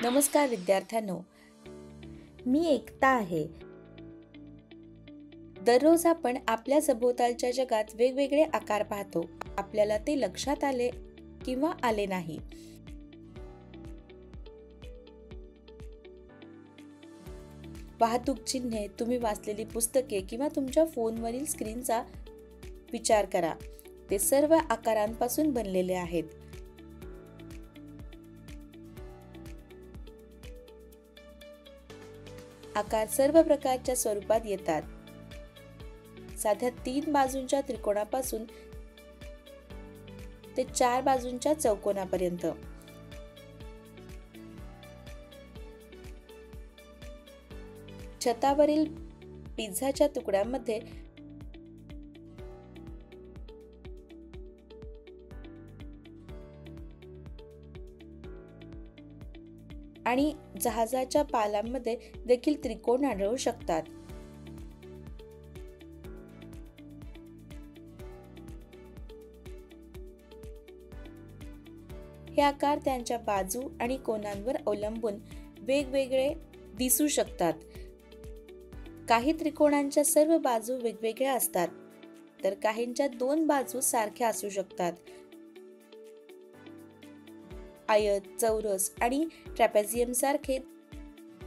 नमस्कार विद्यार्थ्यांनो, मी एकता आहे. दररोज आपण आपल्या सभोवतालच्या जगात वेगवेगळे आकार पाहतो. आपल्याला ते लक्षात आले किंवा आले नाही. वाहतूक चिन्हे, तुम्ही वाचलेली पुस्तके किंवा तुमच्या फोनवरील स्क्रीनचा विचार करा. ते सर्व आकारांपासून बनलेले आहेत. आकार सर्व प्रकारच्या स्वरूपात येतात. साध्या 3 बाजूंच्या त्रिकोणापासून ते 4 बाजूंच्या चौकोनापर्यंत. छतावरील पिझ्झाच्या तुकड्यांमध्ये आणि जहाजाच्या पालांमध्ये देखील त्रिकोण आढळू शकतात. हे आकार त्यांच्या बाजू आणि कोनांवर अवलंबून वेगवेगळे दिसू शकतात. काही त्रिकोणांच्या सर्व बाजू वेगवेगळ्या असतात, तर काहींच्या 2 बाजू सारख्या असू शकतात. आयत, चौरस आणि ट्रॅपेझियम सारखे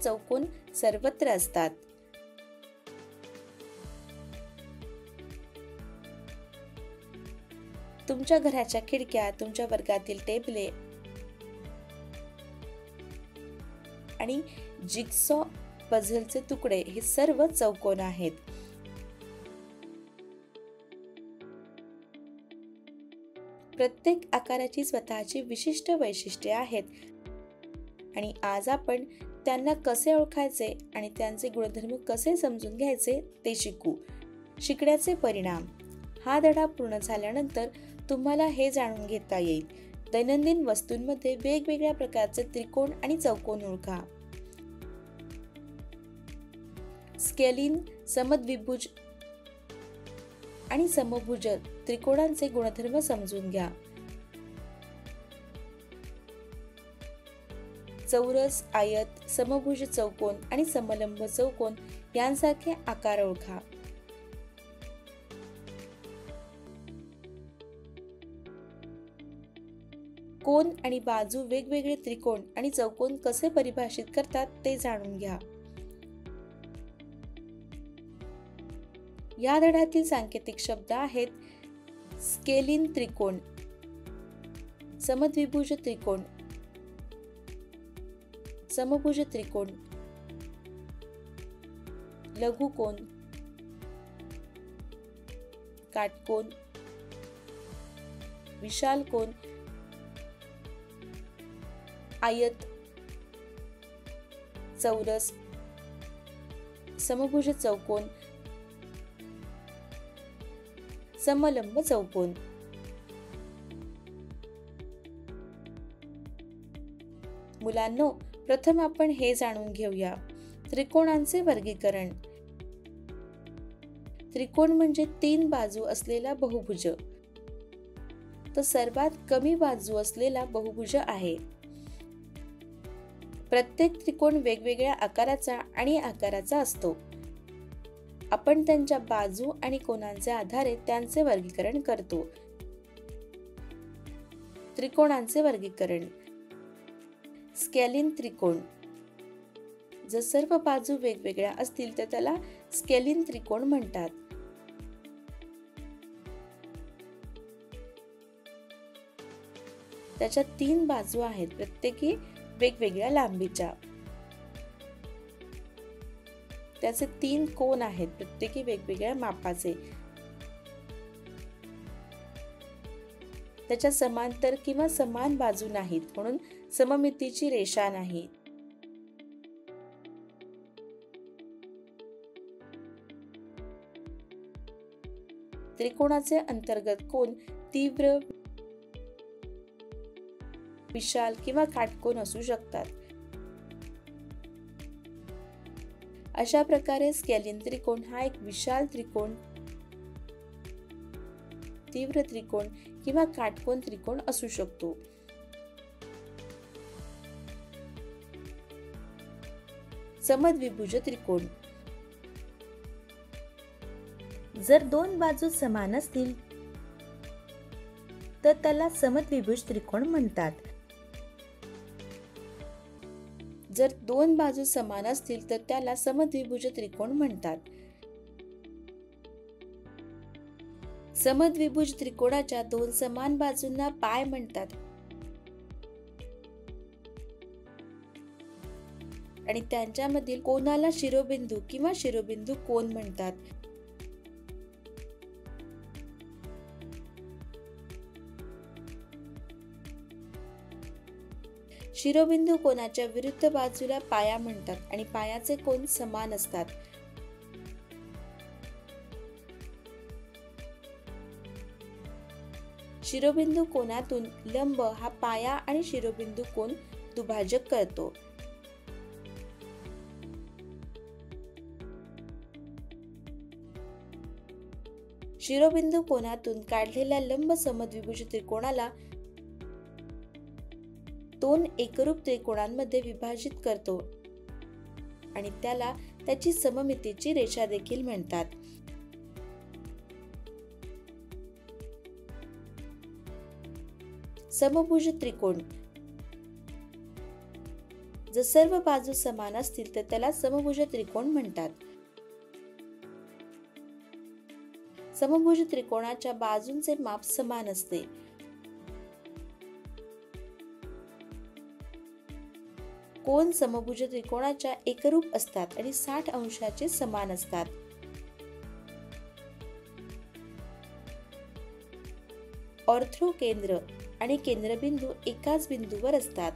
चौकोन सर्वत्र असतात. तुमच्या घराच्या खिडक्या, तुमच्या वर्गातील टेबले आणि जिगसॉ पझलचे तुकडे हे सर्व चौकोन आहेत. प्रत्येक आकाराची स्वतःची विशिष्ट वैशिष्ट्ये आहेत आणि आज आपण त्यांना कसे ओळखायचे आणि त्यांचे गुणधर्म कसे समजून घ्यायचे ते शिकू. शिकण्याचे परिणाम. हा धडा पूर्ण झाल्यानंतर तुम्हाला हे जाणून घेता येईल. दैनंदिन वस्तूंमध्ये वेगवेगळ्या प्रकारचे त्रिकोण आणि चौकोन ओळखा. स्केलिन, समद्विभुज आणि समभुज त्रिकोणांचे गुणधर्म समजून घ्या. चौरस, आयत, समभुज चौकोन आणि समलंब चौकोन यांसारखे आकार ओळखा. कोन आणि बाजू वेगवेगळे त्रिकोण आणि चौकोन कसे परिभाषित करतात ते जाणून घ्या. या धड्यातील सांकेतिक शब्द आहेत स्केलिन त्रिकोण, समद्विभुज त्रिकोण, समभुज त्रिकोण, लघुकोन, काटकोन, विशाल कोन, आयत, चौरस, समभुज चौकोन, समलंब चौकोन. मुलांनो, प्रथम आपण हे जाणून घेऊया. त्रिकोणांचे वर्गीकरण. त्रिकोण म्हणजे 3 बाजू असलेला बहुभुज. तो सर्वात कमी बाजू असलेला बहुभुज आहे. प्रत्येक त्रिकोण वेगवेगळ्या आकाराचा आणि आकाराचा असतो. आपण त्यांच्या बाजू आणि कोनांच्या आधारे त्यांचे वर्गीकरण करतो. त्रिकोणांचे वर्गीकरण. स्केलिन त्रिकोण. जर सर्व बाजू वेगवेगळ्या असतील तर त्याला स्केलिन त्रिकोण म्हणतात. त्याच्या 3 बाजू आहेत, प्रत्येकी वेगवेगळ्या लांबीच्या. त्याचे 3 कोन आहेत, प्रत्येकी वेगवेगळ्या मापाचे. त्याच्या समांतर किंवा समान बाजू नाहीत, म्हणून सममितीची रेषा नाही. त्रिकोणाचे अंतर्गत कोन तीव्र, विशाल किंवा काटकोन असू शकतात. अशा प्रकारे स्केलिन त्रिकोण हा एक विशाल त्रिकोण, तीव्र त्रिकोण किंवा काटकोन त्रिकोण असू शकतो. समद्विभुज त्रिकोण. जर दोन बाजू समान असतील तर त्याला समद्विभुज त्रिकोण म्हणतात. जर दोन बाजू समान असतील तर त्याला समद्विभुज त्रिकोण म्हणतात. समद्विभुज त्रिकोणाच्या दोन समान बाजूंना पाय म्हणतात आणि त्यांच्यामधील कोनाला शिरोबिंदू किंवा शिरोबिंदू कोन म्हणतात. शिरोबिंदू कोनाच्या विरुद्ध बाजूला पाया म्हणतात आणि पायाचे कोन समान असतात. शिरोबिंदू कोनातून लंब हा पाया आणि शिरोबिंदू कोन दुभाजक करतो. शिरोबिंदू कोनातून काढलेल्या लंब समद्विभुज त्रिकोणाला दोन एकरूप त्रिकोणांमध्ये विभाजित करतो आणि त्याला त्याची सममितीची रेषा देखील म्हणतात. समभुज त्रिकोण. जर सर्व बाजू समान असतील तर त्याला समभुज त्रिकोण म्हणतात. समभुज त्रिकोणाच्या बाजूंचे माप समान असते. कोन समभुज त्रिकोणाच्या एकरूप असतात आणि 60 अंशाचे समान असतात. ऑर्थो केंद्र आणि केंद्रबिंदू एकाच बिंदूवर असतात.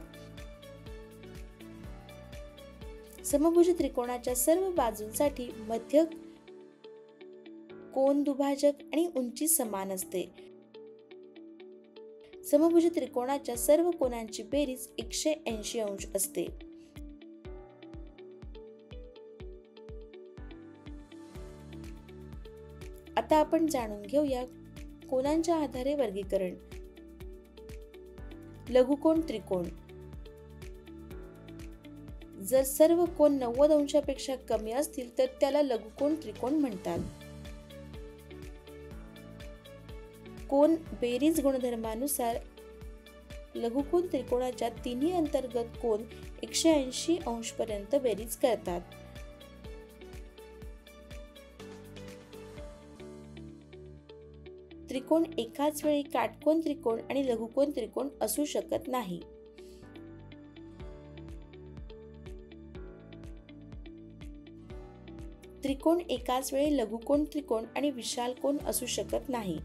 समभुज त्रिकोणाच्या सर्व बाजूंसाठी मध्य कोन दुभाजक आणि उंची समान असते. समभुज त्रिकोणाच्या सर्व कोनांची बेरीज 180 अंश असते. आता आपण जाणून घेऊया कोनांच्या आधारे वर्गीकरण. लघुकोन त्रिकोण. जर सर्व कोन 90 अंशापेक्षा कमी असतील तर त्याला लघुकोन त्रिकोण म्हणतात. कोन बेरीज गुणधर्मानुसार लघुकोन त्रिकोणाच्या तिन्ही अंतर्गत कोन 180 अंश पर्यंत बेरीज करतात. त्रिकोण एकाच वेळी काटकोन त्रिकोण आणि लघुकोन त्रिकोण असू शकत नाही. त्रिकोण एकाच वेळी लघुकोन त्रिकोण आणि विशाल कोन असू शकत नाही.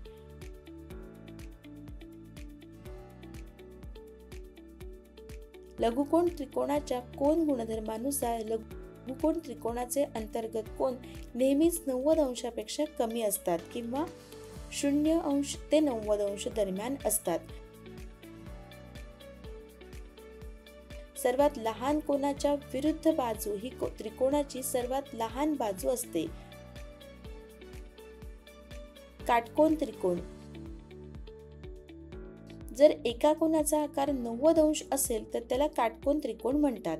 लघुकोन त्रिकोणाच्या कोन गुणधर्मानुसार लघुकोन त्रिकोणाचे अंतर्गत कोन नेहमीच 90 अंशापेक्षा कमी असतात किंवा 0 अंश ते 90 अंश दरम्यान असतात. सर्वात लहान कोनाच्या विरुद्ध बाजू ही त्रिकोणाची सर्वात लहान बाजू असते. काटकोन त्रिकोण. जर एका कोनाचा आकार 90 अंश असेल तर त्याला काटकोन त्रिकोण म्हणतात.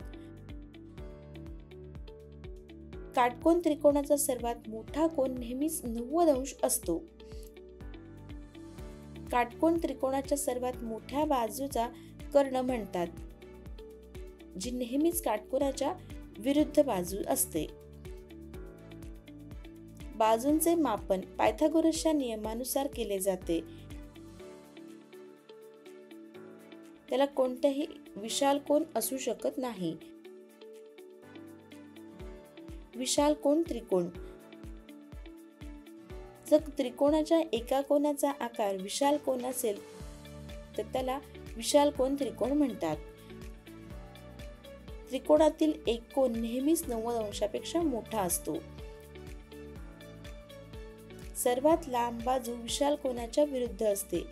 काटकोन त्रिकोणाचा सर्वात मोठा कोन नेहमीच 90 अंश असतो. काटकोन त्रिकोणाच्या सर्वात मोठ्या बाजूचा कर्ण म्हणतात, जी नेहमीच काटकोनाच्या विरुद्ध बाजू असते. बाजूंचे मापन पायथागोरसच्या नियमानुसार केले जाते. त्याला कोणताही विशाल कोन असू शकत नाही. विशाल कोन त्रिकोण. जर त्रिकोणाच्या एका कोनाचा आकार विशाल कोन असेल तर त्याला विशाल कोन त्रिकोण म्हणतात. त्रिकोणातील एक कोन नेहमीच 90 अंशापेक्षा मोठा असतो. सर्वात लांब बाजू विशाल कोनाच्या विरुद्ध असते.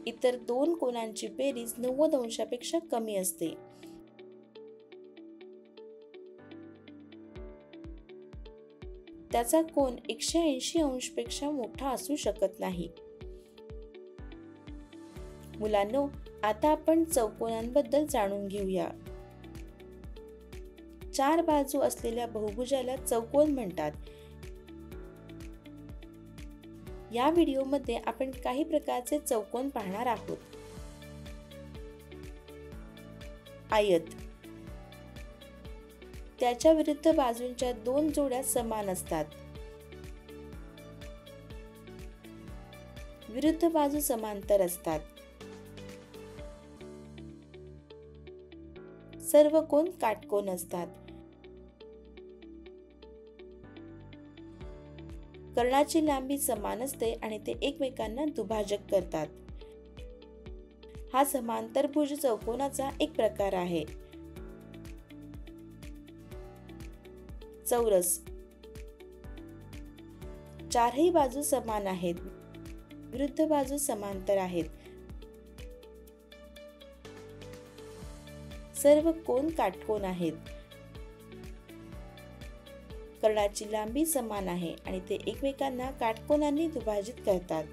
इतर दोन कोनांची बेरीज 90 अंशापेक्षा कमी असते. त्याचा कोन 180 अंश पेक्षा मोठा असू शकत नाही. मुलांनो, आता आपण चौकोनांबद्दल जाणून घेऊया. 4 बाजू असलेल्या बहुभुजाला चौकोन म्हणतात. या व्हिडिओमध्ये आपण काही प्रकारचे चौकोन पाहणार आहोत. आयत. त्याच्या विरुद्ध बाजूंच्या 2 जोड्या समान असतात. विरुद्ध बाजू समांतर असतात. सर्व कोन काटकोन असतात. कर्णाची लांबी समान असते आणि ते एकमेकांना दुभाजक करतात. हा समांतरभुज चौकोनाचा एक प्रकार आहे. चौरस. चारही बाजू समान आहेत. विरुद्ध बाजू समांतर आहेत. सर्व कोन काटकोन आहेत. कर्णाची लांबी समान आहे आणि ते एकमेकांना काटकोनांनी दुभाजित करतात.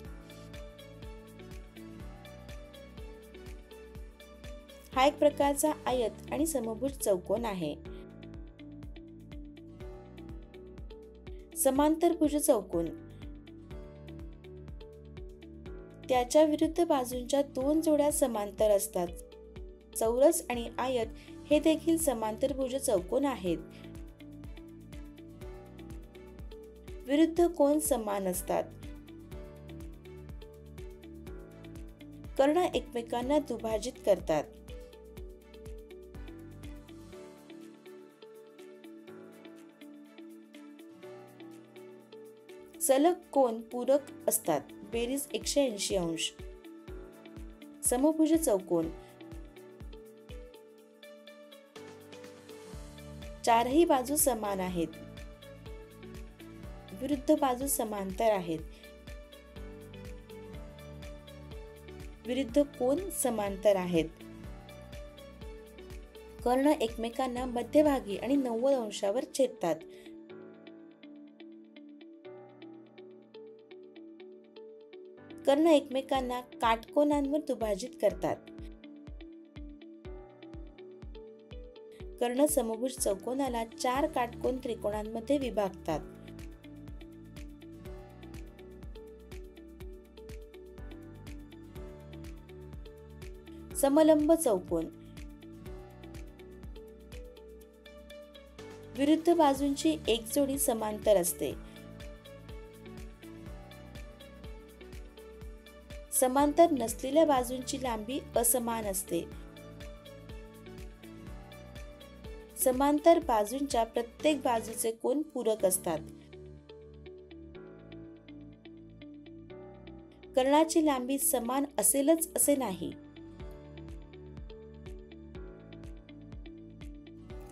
हा एक प्रकारचा आयत आणि समभुज चौकोन आहे. समांतरभुज चौकोन. त्याच्या विरुद्ध बाजूंच्या 2 जोड्या समांतर असतात. चौरस आणि आयत हे देखील समांतरभुज चौकोन आहेत. विरुद्ध कोन समान असतात. कर्ण एकमेकांना दुभाजित करतात. सलग कोन पूरक असतात. बेरीज 180 अंश. समभुज चौकोन. चारही बाजू समान आहेत. विरुद्ध बाजू समांतर आहेत. विरुद्ध कोन समांतर आहेत. कर्ण एकमेकांना मध्यभागी आणि 90 अंशावर छेदतात. कर्ण एकमेकांना काटकोनांवर दुभाजित करतात. कर्ण समभुज चौकोनाला 4 काटकोन त्रिकोणांमध्ये विभागतात. समलंब चौकोन. विरुद्ध बाजूंची एक जोडी समांतर असते. समांतर नसलेल्या बाजूंची लांबी असमान असते. समांतर बाजूंच्या प्रत्येक बाजूचे कोन पूरक असतात. कर्णाची लांबी समान असेलच असे नाही.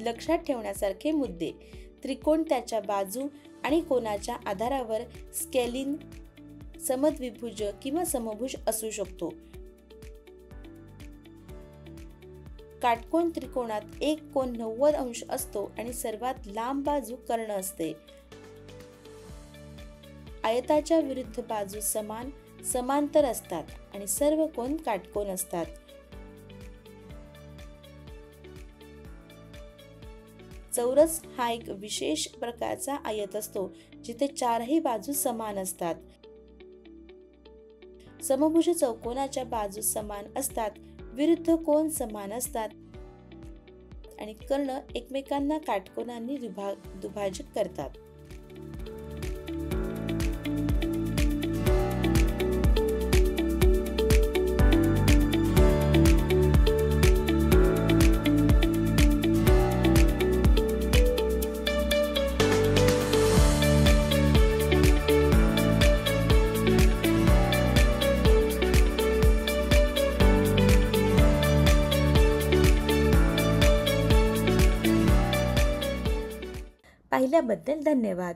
लक्षात ठेवण्यासारखे मुद्दे. त्रिकोण त्याच्या बाजू आणि कोनाच्या आधारावर स्केलिन, समद्विभुज किंवा समभुज असू शकतो. काटकोन त्रिकोणात एक कोन 90 अंश असतो आणि सर्वात लांब बाजू कर्ण असते. आयताच्या विरुद्ध बाजू समान, समांतर असतात आणि सर्व कोन काटकोन असतात. चौरस हा एक विशेष प्रकारचा आयत असतो जिथे चारही बाजू समान असतात. समभुज चौकोनाच्या बाजू समान असतात. विरुद्ध कोन समान असतात आणि कर्ण एकमेकांना काटकोनांनी दुभाजित करतात. पाहिल्याबद्दल धन्यवाद.